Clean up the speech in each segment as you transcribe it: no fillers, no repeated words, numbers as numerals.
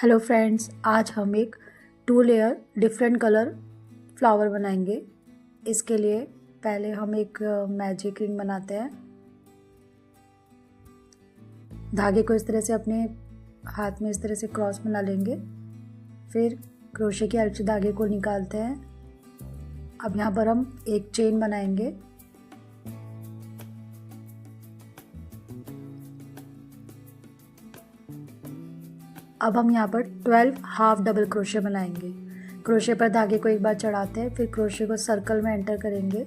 Hello friends, आज हम एक 2 लेयर डिफरेंट कलर फ्लावर बनाएंगे। इसके लिए पहले हम एक मैजिक रिंग बनाते हैं। धागे को इस तरह से अपने हाथ में इस तरह से क्रॉस बना लेंगे। फिर क्रोशे की हेल्प से धागे को निकालते हैं। अब यहाँ पर हम एक चेन बनाएंगे। अब हम यहाँ पर 12 हाफ डबल क्रोशे बनाएंगे। क्रोशे पर धागे को एक बार चढ़ाते हैं, फिर क्रोशे को सर्कल में एंटर करेंगे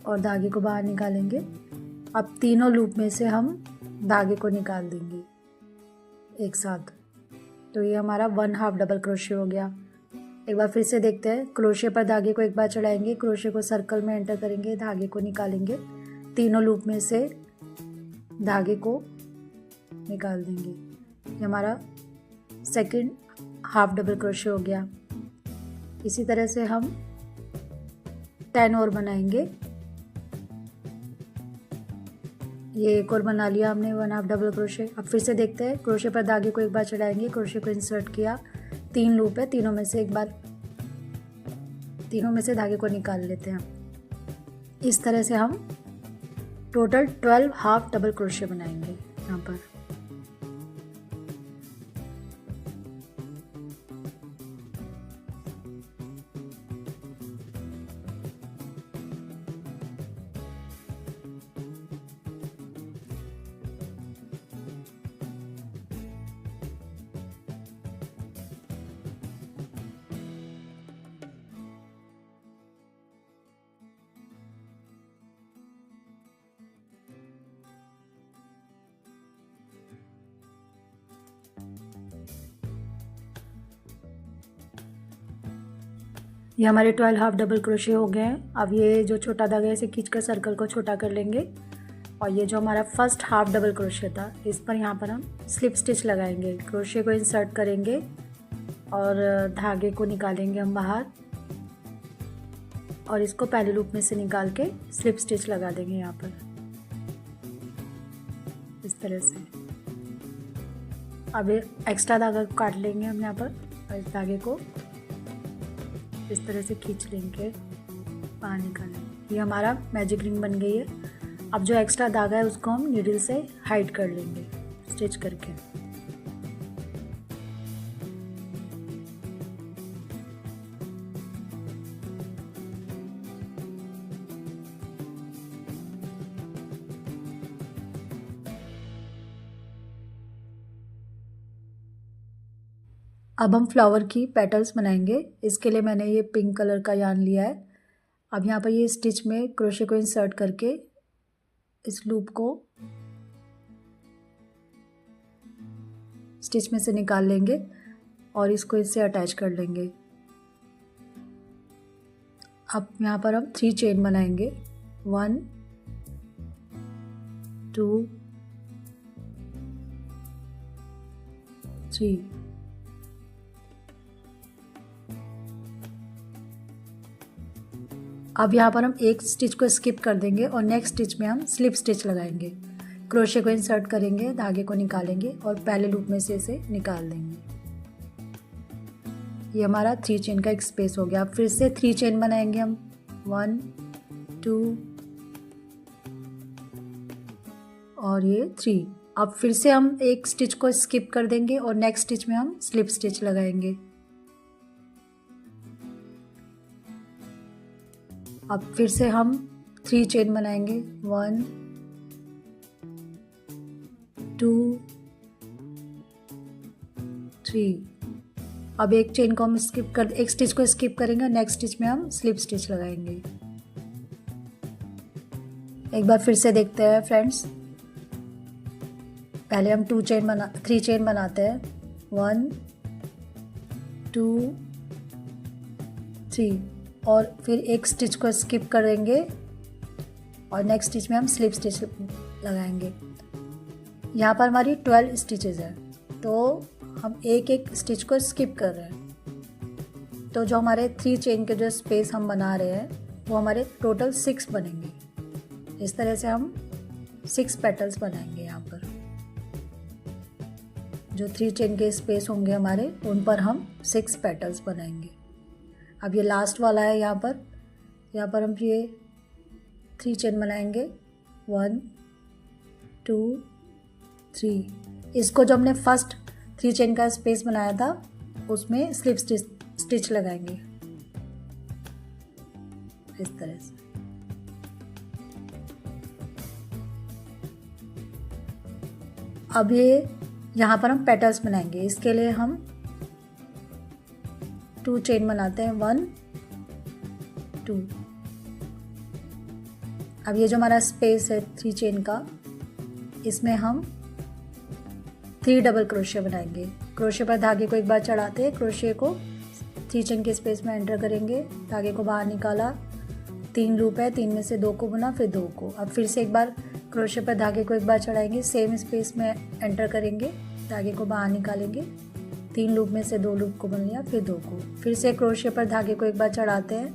और धागे को बाहर निकालेंगे। अब तीनों लूप में से हम धागे को निकाल देंगे एक साथ। तो ये हमारा 1 हाफ डबल क्रोशे हो गया। एक बार फिर से देखते हैं। क्रोशे पर धागे को एक बार चढ़ाएंगे, क्रोशे को सर्कल में एंटर करेंगे, धागे को निकालेंगे, तीनों लूप में से धागे को निकाल देंगे। ये हमारा सेकंड हाफ डबल क्रोशे हो गया। इसी तरह से हम 10 और बनाएंगे। ये एक और बना लिया हमने 1 हाफ डबल क्रोशे। अब फिर से देखते हैं। क्रोशे पर धागे को एक बार चढ़ाएंगे, क्रोशे को इंसर्ट किया, 3 लूप है, तीनों में से धागे को निकाल लेते हैं। इस तरह से हम टोटल 12 हाफ डबल क्रोशे बनाएंगे यहाँ पर। ये हमारे 12 हाफ डबल क्रोशे हो गए हैं। अब ये जो छोटा धागा है इसे खींचकर सर्कल को छोटा कर लेंगे और ये जो हमारा फर्स्ट हाफ डबल क्रोशे था इस पर यहाँ पर हम स्लिप स्टिच लगाएंगे। क्रोशे को इंसर्ट करेंगे और धागे को निकालेंगे हम बाहर और इसको पहले लूप में से निकाल के स्लिप स्टिच लगा देंगे यहाँ पर इस तरह से। अब एक्स्ट्रा धागा काट लेंगे हम यहाँ पर और इस धागे को इस तरह से खींच लेंगे, बाहर निकालेंगे। ये हमारा मैजिक रिंग बन गई है। अब जो एक्स्ट्रा धागा है उसको हम नीडल से हाइड कर लेंगे स्टिच करके। अब हम फ्लावर की पेटल्स बनाएंगे। इसके लिए मैंने ये पिंक कलर का यार्न लिया है। अब यहाँ पर ये स्टिच में क्रोशे को इंसर्ट करके इस लूप को स्टिच में से निकाल लेंगे और इसको इससे अटैच कर लेंगे। अब यहाँ पर हम 3 चेन बनाएंगे। 1 2 3। अब यहाँ पर हम एक स्टिच को स्किप कर देंगे और नेक्स्ट स्टिच में हम स्लिप स्टिच लगाएंगे। क्रोशे को इंसर्ट करेंगे, धागे को निकालेंगे और पहले लूप में से इसे निकाल देंगे। ये हमारा 3 चेन का एक स्पेस हो गया। अब फिर से 3 चेन बनाएंगे हम। 1 2 और ये 3। अब फिर से हम एक स्टिच को स्किप कर देंगे और नेक्स्ट स्टिच में हम स्लिप स्टिच लगाएंगे। अब फिर से हम 3 चेन बनाएंगे। 1 2 3। अब एक चेन को हम एक स्टिच को स्किप करेंगे, नेक्स्ट स्टिच में हम स्लिप स्टिच लगाएंगे। एक बार फिर से देखते हैं फ्रेंड्स। पहले हम 3 चेन बनाते हैं। 1 2 3 और फिर एक स्टिच को स्किप करेंगे और नेक्स्ट स्टिच में हम स्लिप स्टिच लगाएंगे। यहाँ पर हमारी 12 स्टिचेस है तो हम एक एक स्टिच को स्किप कर रहे हैं। तो जो हमारे 3 चेन के जो स्पेस हम बना रहे हैं वो हमारे टोटल 6 बनेंगे। इस तरह से हम 6 पेटल्स बनाएंगे यहाँ पर। जो 3 चेन के स्पेस होंगे हमारे, उन पर हम 6 पेटल्स बनाएंगे। अब ये लास्ट वाला है, यहाँ पर हम ये 3 चेन बनाएंगे, 1 2 3। इसको जो हमने फर्स्ट 3 चेन का स्पेस बनाया था उसमें स्लिप स्टिच लगाएंगे इस तरह से। अब ये यहाँ पर हम पेटल्स बनाएंगे, इसके लिए हम 2 चेन बनाते हैं, 1 2। अब ये जो हमारा स्पेस है 3 चेन का, इसमें हम 3 डबल क्रोशिया बनाएंगे। क्रोशिया पर धागे को एक बार चढ़ाते हैं, क्रोशिया को 3 चेन के स्पेस में एंटर करेंगे, धागे को बाहर निकाला, 3 लूप है, 3 में से 2 को बुना, फिर 2 को। अब फिर से एक बार क्रोशिया पर धागे को एक बार चढ़ाएंगे, सेम स्पेस में एंटर करेंगे, धागे को बाहर निकालेंगे, 3 लूप में से 2 लूप को बुन लिया, फिर 2 को। फिर से क्रोशिया पर धागे को एक बार चढ़ाते हैं,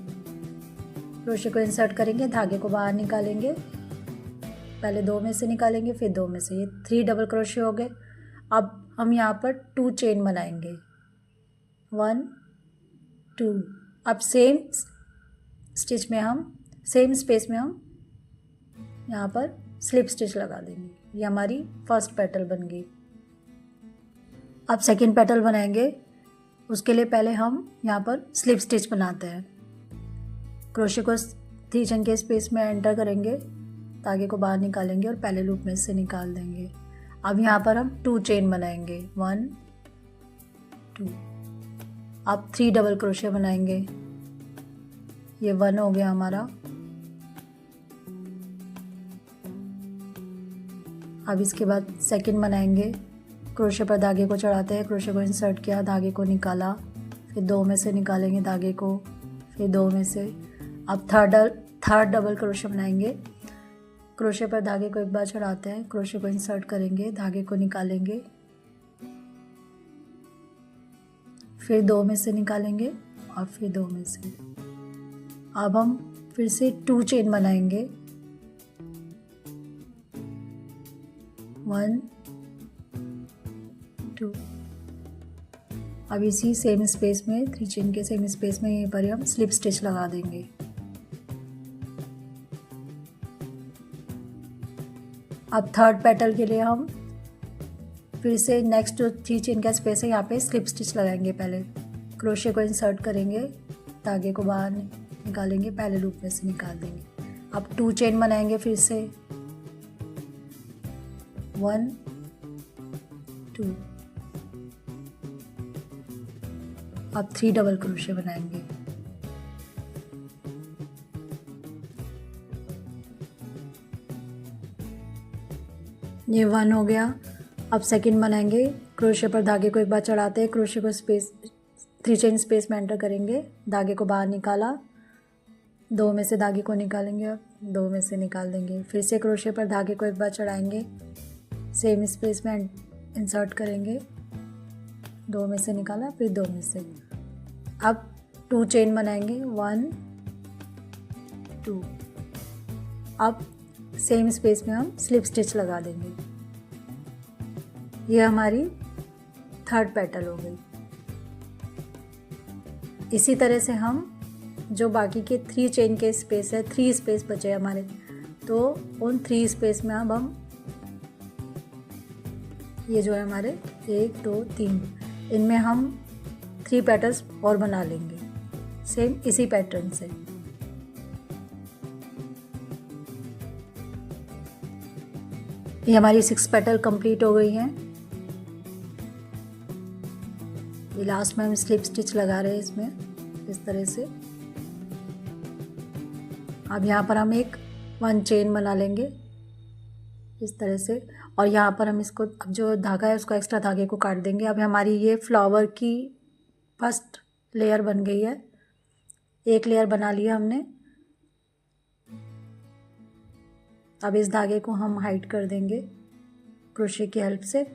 क्रोशिया को इंसर्ट करेंगे, धागे को बाहर निकालेंगे, पहले 2 में से निकालेंगे, फिर 2 में से। ये 3 डबल क्रोशिया हो गए। अब हम यहाँ पर 2 चेन बनाएंगे, 1 2। अब सेम स्टिच में हम, सेम स्पेस में हम यहाँ पर स्लिप स्टिच लगा देंगे। ये हमारी फर्स्ट पेटल बन गई। अब सेकंड पेटल बनाएंगे, उसके लिए पहले हम यहाँ पर स्लिप स्टिच बनाते हैं। क्रोशिया को 3 चेन के स्पेस में एंटर करेंगे, धागे को बाहर निकालेंगे और पहले लूप में से निकाल देंगे। अब यहाँ पर हम 2 चेन बनाएंगे, 1 2। अब 3 डबल क्रोशिया बनाएंगे, ये 1 हो गया हमारा। अब इसके बाद सेकंड बनाएंगे, क्रोशिया पर धागे को चढ़ाते हैं, क्रोशिया को इंसर्ट किया, धागे को निकाला, फिर 2 में से निकालेंगे धागे को, फिर 2 में से। अब थर्ड डबल क्रोशिया बनाएंगे, क्रोशिया पर धागे को एक बार चढ़ाते हैं, क्रोशिया को इंसर्ट करेंगे, धागे को निकालेंगे, फिर 2 में से निकालेंगे और फिर 2 में से। अब हम फिर से 2 चेन बनाएंगे, 1 2। अब इसी सेम स्पेस में 3 चेन के सेम स्पेस में यहीं पर हम स्लिप स्टिच लगा देंगे। अब थर्ड पेटल के लिए हम फिर से नेक्स्ट जो 3 चेन का स्पेस है यहाँ पे स्लिप स्टिच लगाएंगे। पहले क्रोशिया को इंसर्ट करेंगे, धागे को बाहर निकालेंगे, पहले लूप में से निकाल देंगे। अब 2 चेन बनाएंगे, फिर से 1 2। अब 3 डबल क्रोशिया बनाएंगे, ये 1 हो गया। अब सेकंड बनाएंगे, क्रोशिया पर धागे को एक बार चढ़ाते हैं, क्रोशिया को स्पेस 3 चेन स्पेस में एंटर करेंगे, धागे को बाहर निकाला, 2 में से धागे को निकालेंगे, अब 2 में से निकाल देंगे। फिर से क्रोशिया पर धागे को एक बार चढ़ाएंगे, सेम स्पेस में इंसर्ट करेंगे, 2 में से निकाला, फिर 2 में से। अब 2 चेन बनाएंगे, 1 2। अब सेम स्पेस में हम स्लिप स्टिच लगा देंगे। ये हमारी थर्ड पेटल हो गई। इसी तरह से हम जो बाकी के 3 चेन के स्पेस है, 3 स्पेस बचे हमारे, तो उन 3 स्पेस में अब हम ये जो है हमारे 1 2 3, इनमें हम 3 पेटल्स और बना लेंगे सेम इसी पैटर्न से। ये हमारी 6 पेटल कंप्लीट हो गई हैं। ये लास्ट में हम स्लिप स्टिच लगा रहे हैं इसमें इस तरह से। अब यहाँ पर हम एक 1 चेन बना लेंगे इस तरह से, और यहाँ पर हम इसको, अब जो धागा है उसको एक्स्ट्रा धागे को काट देंगे। अब हमारी ये फ्लावर की फर्स्ट लेयर बन गई है, एक लेयर बना लिया हमने। अब इस धागे को हम हाइड कर देंगे क्रोशे की हेल्प से।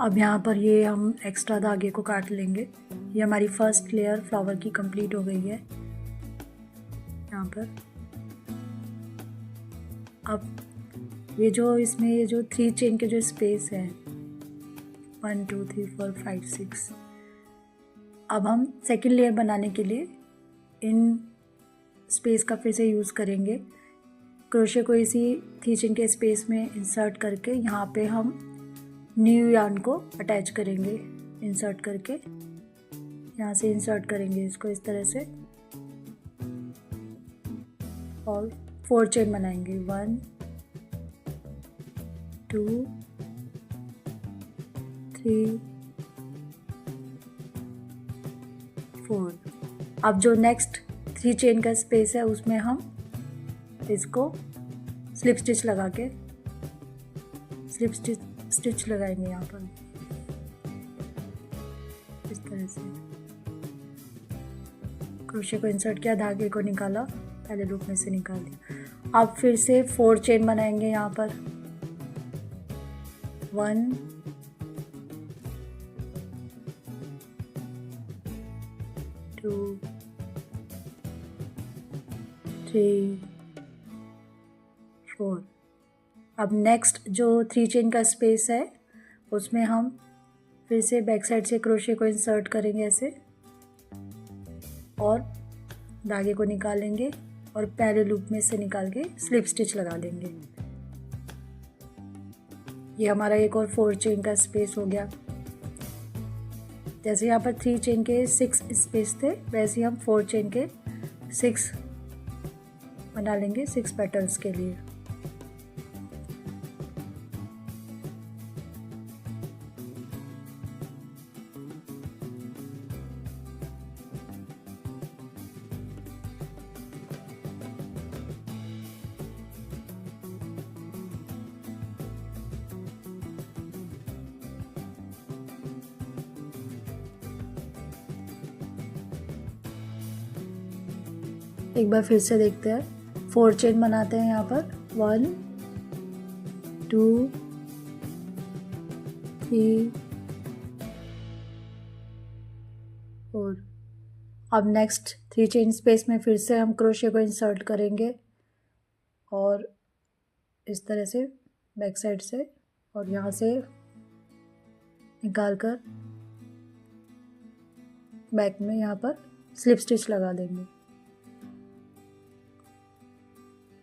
अब यहाँ पर ये हम एक्स्ट्रा धागे को काट लेंगे। ये हमारी फर्स्ट लेयर फ्लावर की कंप्लीट हो गई है। यहाँ पर अब ये जो इसमें ये जो 3 चेन के जो स्पेस है 1 2 3 4 5 6, अब हम सेकेंड लेयर बनाने के लिए इन स्पेस का फिर से यूज़ करेंगे। क्रोशे को इसी 3 चेन के स्पेस में इंसर्ट करके यहाँ पे हम न्यू यार्न को अटैच करेंगे। इंसर्ट करके यहाँ से इंसर्ट करेंगे इसको इस तरह से और 4 चेन बनाएंगे 1 2 3 4। अब जो नेक्स्ट 3 चेन का स्पेस है उसमें हम इसको स्लिप स्टिच लगा के स्टिच लगाएंगे यहाँ पर इस तरह से। क्रोशे को इंसर्ट किया, धागे को निकाला, पहले लूप में से निकाल दिया। अब फिर से 4 चेन बनाएंगे यहाँ पर 1 2 3 4। अब नेक्स्ट जो 3 चेन का स्पेस है उसमें हम फिर से बैक साइड से क्रोशे को इंसर्ट करेंगे ऐसे और धागे को निकालेंगे और पहले लूप में से निकाल के स्लिप स्टिच लगा देंगे। ये हमारा एक और 4 चेन का स्पेस हो गया। जैसे यहाँ पर 3 चेन के 6 स्पेस थे वैसे हम 4 चेन के 6 बना लेंगे 6 पेटल्स के लिए। एक बार फिर से देखते हैं। 4 चेन बनाते हैं यहाँ पर 1 2 3 4। अब नेक्स्ट 3 चेन स्पेस में फिर से हम क्रोशे को इंसर्ट करेंगे और इस तरह से बैक साइड से और यहाँ से निकाल कर बैक में यहाँ पर स्लिप स्टिच लगा देंगे।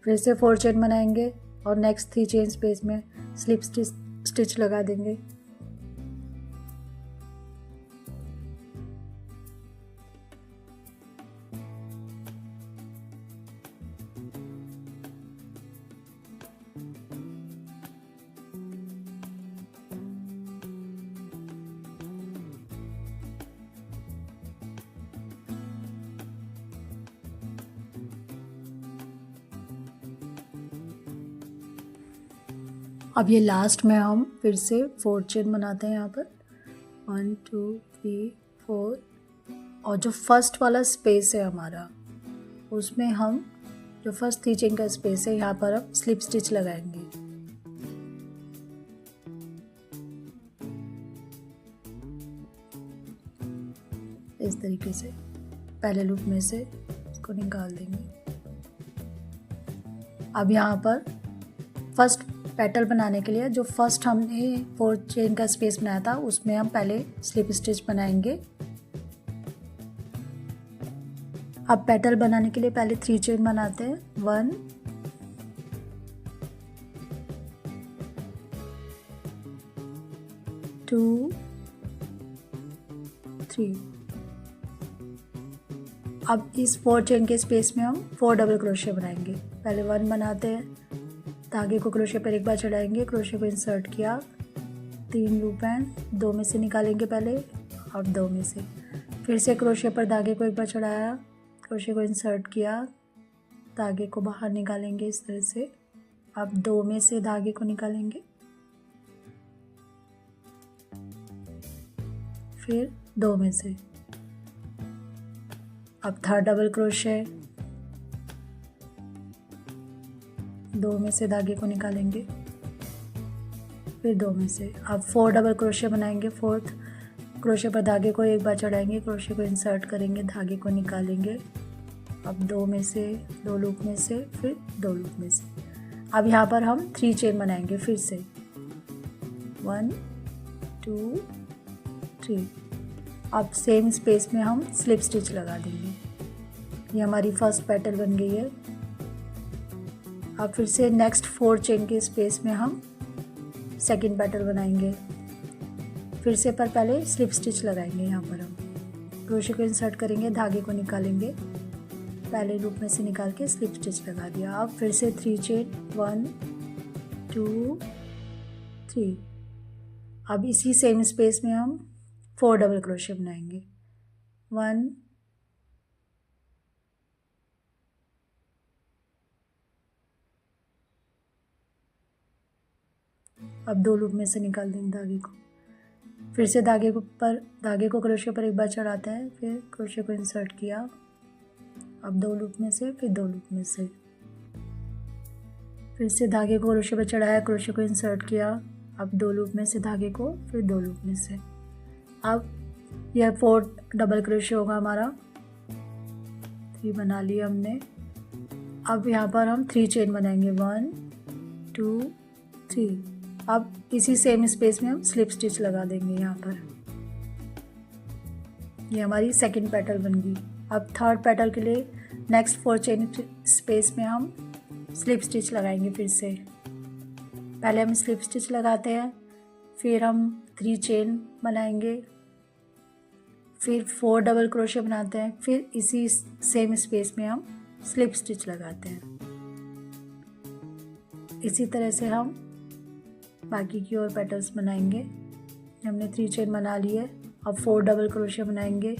फिर से 4 चेन बनाएंगे और नेक्स्ट 3 चेन स्पेस में स्लिप स्टिच लगा देंगे। अब ये लास्ट में हम फिर से 4 चेन बनाते हैं यहाँ पर 1 2 3 4 और जो फर्स्ट वाला स्पेस है हमारा उसमें हम जो फर्स्ट 3 चेन का स्पेस है यहाँ पर हम स्लिप स्टिच लगाएंगे। इस तरीके से पहले लूप में से इसको निकाल देंगे। अब यहाँ पर फर्स्ट पेटल बनाने के लिए जो फर्स्ट हमने 4 चेन का स्पेस बनाया था उसमें हम पहले स्लिप स्टिच बनाएंगे। अब पेटल बनाने के लिए पहले 3 चेन बनाते हैं 1 2 3। अब इस 4 चेन के स्पेस में हम 4 डबल क्रोशे बनाएंगे। पहले 1 बनाते हैं, धागे को क्रोशे पर एक बार चढ़ाएंगे, क्रोशे को इंसर्ट किया, 3 लूप हैं, 2 में से निकालेंगे पहले और 2 में से, फिर से क्रोशे पर धागे को एक बार चढ़ाया, क्रोशे को इंसर्ट किया, धागे को बाहर निकालेंगे इस तरह से। अब 2 में से धागे को निकालेंगे, फिर 2 में से। अब 3rd डबल क्रोशे, 2 में से धागे को निकालेंगे, फिर 2 में से। अब 4 डबल क्रोशे बनाएंगे। फोर्थ क्रोशे पर धागे को एक बार चढ़ाएंगे, क्रोशे को इंसर्ट करेंगे, धागे को निकालेंगे। अब 2 में से, 2 लूप में से, फिर 2 लूप में से। अब यहाँ पर हम 3 चेन बनाएंगे फिर से। 1 2 3। अब सेम स्पेस में हम स्लिप स्टिच लगा देंगे। ये हमारी फर्स्ट पेटल बन गई है। अब फिर से नेक्स्ट 4 चेन के स्पेस में हम सेकंड पेटल बनाएंगे। फिर से पर पहले स्लिप स्टिच लगाएंगे। यहाँ पर हम क्रोशे को इंसर्ट करेंगे, धागे को निकालेंगे, पहले लूप में से निकाल के स्लिप स्टिच लगा दिया। अब फिर से 3 चेन, 1 2 3। अब इसी सेम स्पेस में हम 4 डबल क्रोशे बनाएंगे। 1 अब 2 लूप में से निकाल देंगे धागे को। फिर से धागे को क्रोशे पर एक बार चढ़ाते हैं, फिर क्रोशे को इंसर्ट किया। अब 2 लूप में से, फिर 2 लूप में से। फिर से धागे को क्रोशे पर चढ़ाया, क्रोशे को इंसर्ट किया। अब 2 लूप में से धागे को, फिर 2 लूप में से। अब यह 4 डबल क्रोशे होगा हमारा। 3 बना लिया हमने। अब यहाँ पर हम 3 चेन बनाएंगे। 1 2 3। अब इसी सेम स्पेस में हम स्लिप स्टिच लगा देंगे यहाँ पर। ये हमारी सेकंड पेटल बन गई। अब थर्ड पेटल के लिए नेक्स्ट 4 चेन स्पेस में हम स्लिप स्टिच लगाएंगे। फिर से पहले हम स्लिप स्टिच लगाते हैं, फिर हम 3 चेन बनाएंगे, फिर 4 डबल क्रोशे बनाते हैं, फिर इसी सेम स्पेस में हम स्लिप स्टिच लगाते हैं। इसी तरह से हम बाकी की और पेटल्स बनाएंगे। हमने 3 चेन बना ली है। अब 4 डबल क्रोशे बनाएंगे।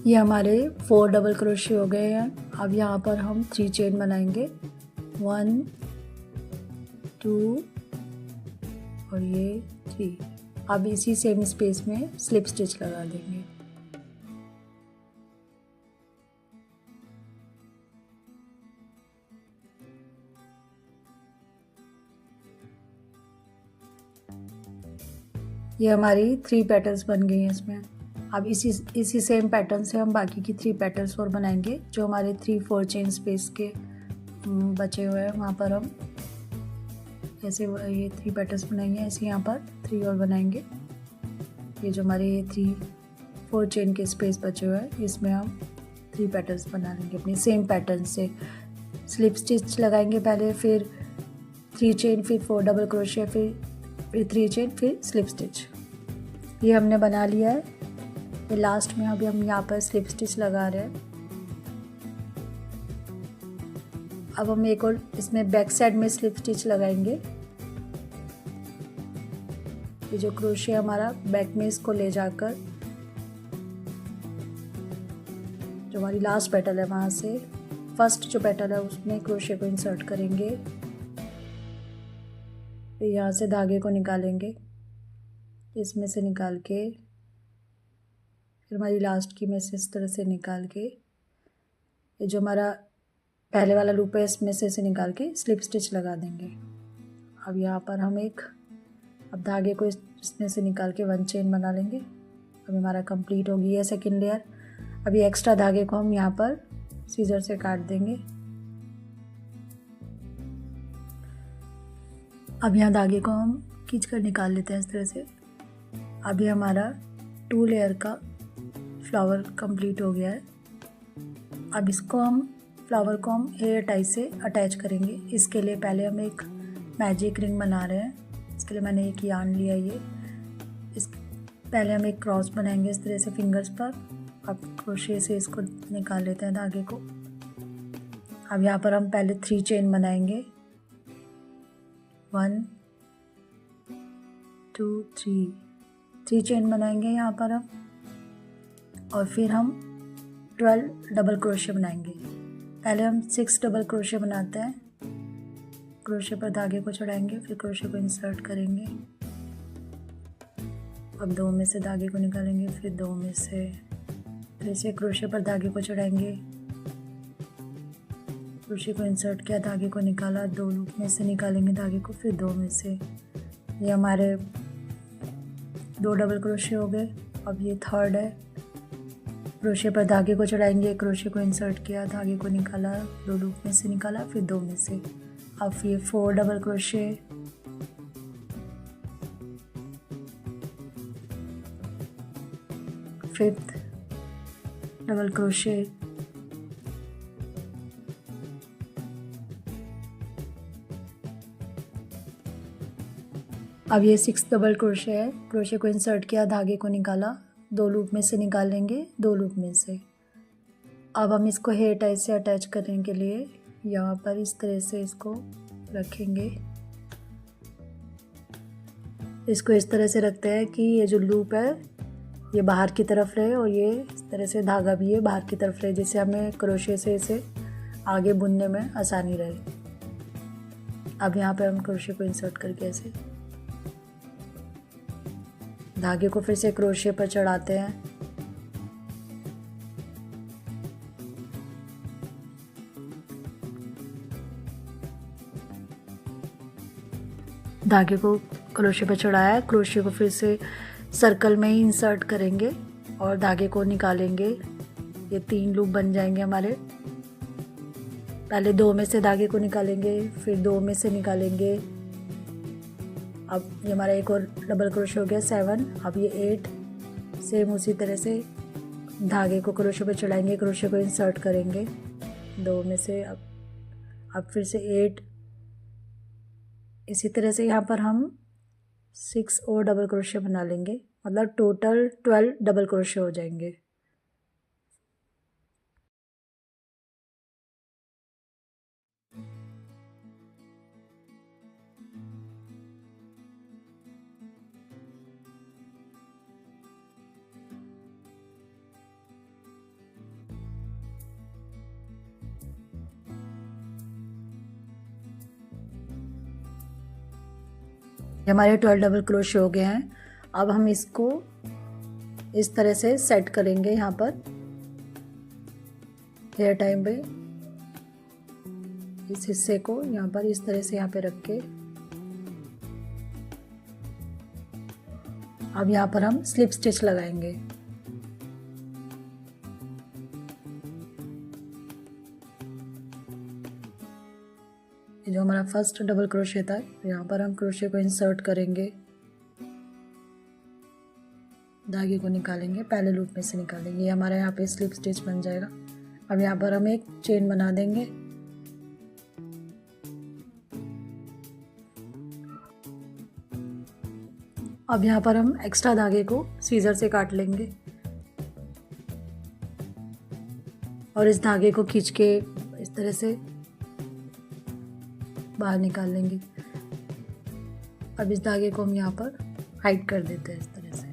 ये हमारे 4 डबल क्रोशे हो गए हैं। अब यहाँ पर हम 3 चेन बनाएंगे। 1 2 और ये 3। अब इसी सेम स्पेस में स्लिप स्टिच लगा देंगे। ये हमारी 3 पेटल्स बन गई हैं इसमें। अब इसी सेम पैटर्न से हम बाकी की 3 पेटल्स और बनाएंगे। जो हमारे 3-4 चेन स्पेस के बचे हुए हैं वहाँ पर हम ऐसे ये 3 पेटल्स बनाएंगे। ऐसे यहाँ पर 3 और बनाएंगे। ये जो हमारे 3-4 चेन के स्पेस बचे हुए हैं इसमें हम 3 पेटल्स बना लेंगे अपनी सेम पैटर्न से। स्लिप स्टिच लगाएंगे पहले, फिर 3 चेन, फिर 4 डबल क्रोशे, फिर 3 चेन, फिर स्लिप स्टिच। ये हमने बना लिया है। ये लास्ट में अभी हम यहाँ पर स्लिप स्टिच लगा रहे हैं। अब हम एक और इसमें बैक साइड में स्लिप स्टिच लगाएंगे। ये जो क्रोशे हमारा बैक में, इसको ले जाकर जो हमारी लास्ट पेटल है वहाँ से फर्स्ट जो पेटल है उसमें क्रोशे को इंसर्ट करेंगे। फिर यहाँ से धागे को निकालेंगे, इसमें से निकाल के फिर हमारी लास्ट की में से इस तरह से निकाल के ये जो हमारा पहले वाला लूप है इसमें से इसे निकाल के स्लिप स्टिच लगा देंगे। अब यहाँ पर हम अब धागे को इसमें से निकाल के 1 चेन बना लेंगे। अब हमारा कंप्लीट हो गई है सेकेंड लेयर। अभी एक्स्ट्रा धागे को हम यहाँ पर सीजर से काट देंगे। अब यहाँ धागे को हम खींच कर निकाल लेते हैं इस तरह से। अभी हमारा 2 लेयर का फ्लावर कंप्लीट हो गया है। अब फ्लावर को हम हेयर टाई से अटैच करेंगे। इसके लिए पहले हम एक मैजिक रिंग बना रहे हैं। इसके लिए मैंने एक यार्न लिया। पहले हम एक क्रॉस बनाएंगे इस तरह से फिंगर्स पर। अब क्रोशे से इसको निकाल लेते हैं धागे को। अब यहाँ पर हम पहले 3 चेन बनाएंगे। 1 2 3 चेन बनाएंगे यहाँ पर हम, और फिर हम 12 डबल क्रोशे बनाएंगे। पहले हम 6 डबल क्रोशे बनाते हैं। क्रोशे पर धागे को चढ़ाएंगे, फिर क्रोशे को इंसर्ट करेंगे। अब 2 में से धागे को निकालेंगे, फिर 2 में से फिर से क्रोशे पर धागे को चढ़ाएंगे, क्रोशे को इंसर्ट किया, धागे को निकाला, 2 लूप में से निकालेंगे धागे को, फिर 2 में से। ये हमारे 2 डबल क्रोशे हो गए। अब ये थर्ड है। क्रोशे पर धागे को चढ़ाएंगे, क्रोशे को इंसर्ट किया, धागे को निकाला, 2 लूप में से निकाला, फिर 2 में से। अब ये 4 double crochet, fifth double crochet, अब ये 6 डबल क्रोशे है। क्रोशे को इंसर्ट किया, धागे को निकाला, 2 लूप में से निकालेंगे, 2 लूप में से। अब हम इसको हेयर टाई से अटैच करने के लिए यहाँ पर इस तरह से इसको रखेंगे। इसको इस तरह से रखते हैं कि ये जो लूप है ये बाहर की तरफ रहे और ये इस तरह से धागा भी है बाहर की तरफ रहे, जिससे हमें क्रोशे से इसे आगे बुनने में आसानी रहे। अब यहाँ पे हम क्रोशे को इंसर्ट करके ऐसे धागे को फिर से क्रोशे पर चढ़ाते हैं। धागे को क्रोशे पर चढ़ाया, क्रोशे को फिर से सर्कल में ही इंसर्ट करेंगे और धागे को निकालेंगे। ये 3 लूप बन जाएंगे हमारे। पहले 2 में से धागे को निकालेंगे, फिर 2 में से निकालेंगे। अब ये हमारा एक और डबल क्रोशे हो गया 7। अब ये 8। सेम उसी तरह से धागे को क्रोशे पर चढ़ाएंगे, क्रोशे को इंसर्ट करेंगे 2 में से। अब फिर से 8। इसी तरह से यहाँ पर हम 6 और डबल क्रोशे बना लेंगे, मतलब टोटल 12 डबल क्रोशे हो जाएंगे। हमारे 12 डबल क्रोशे हो गए हैं। अब हम इसको इस तरह से सेट करेंगे यहाँ पर हेयर टाइम पे। इस हिस्से को यहाँ पर इस तरह से यहाँ पे रख के अब यहाँ पर हम स्लिप स्टिच लगाएंगे। ये जो हमारा फर्स्ट डबल क्रोशे था, यहाँ पर हम क्रोशे को इंसर्ट करेंगे, धागे को निकालेंगे, पहले लूप में से निकालेंगे। ये हमारा यहाँ पे स्लिप स्टिच बन जाएगा। अब यहाँ पर हम एक चेन बना देंगे। अब यहाँ पर हम एक्स्ट्रा धागे को सीजर से काट लेंगे और इस धागे को खींच के इस तरह से बाहर निकाल लेंगे। अब इस धागे को हम यहाँ पर हाइड कर देते हैं इस तरह से।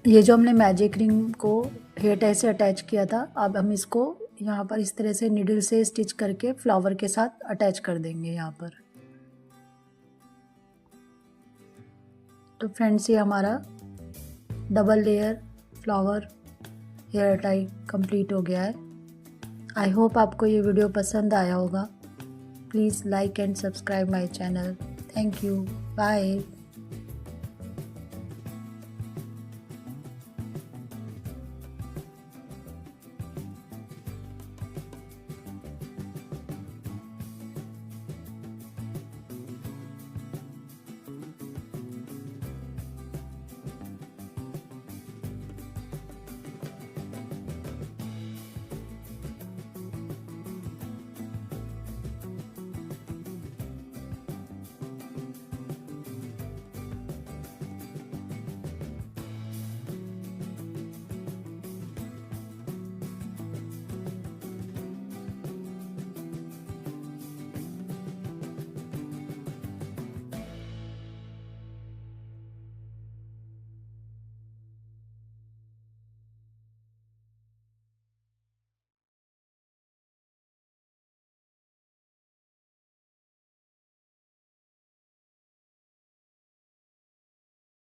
ये जो हमने मैजिक रिंग को हेयर टाई से अटैच किया था, अब हम इसको यहाँ पर इस तरह से नीडल से स्टिच करके फ्लावर के साथ अटैच कर देंगे यहाँ पर। तो फ्रेंड्स, ये हमारा double layer flower hair tie complete हो गया है। आई होप आपको ये वीडियो पसंद आया होगा। Please like and subscribe my channel. Thank you. Bye.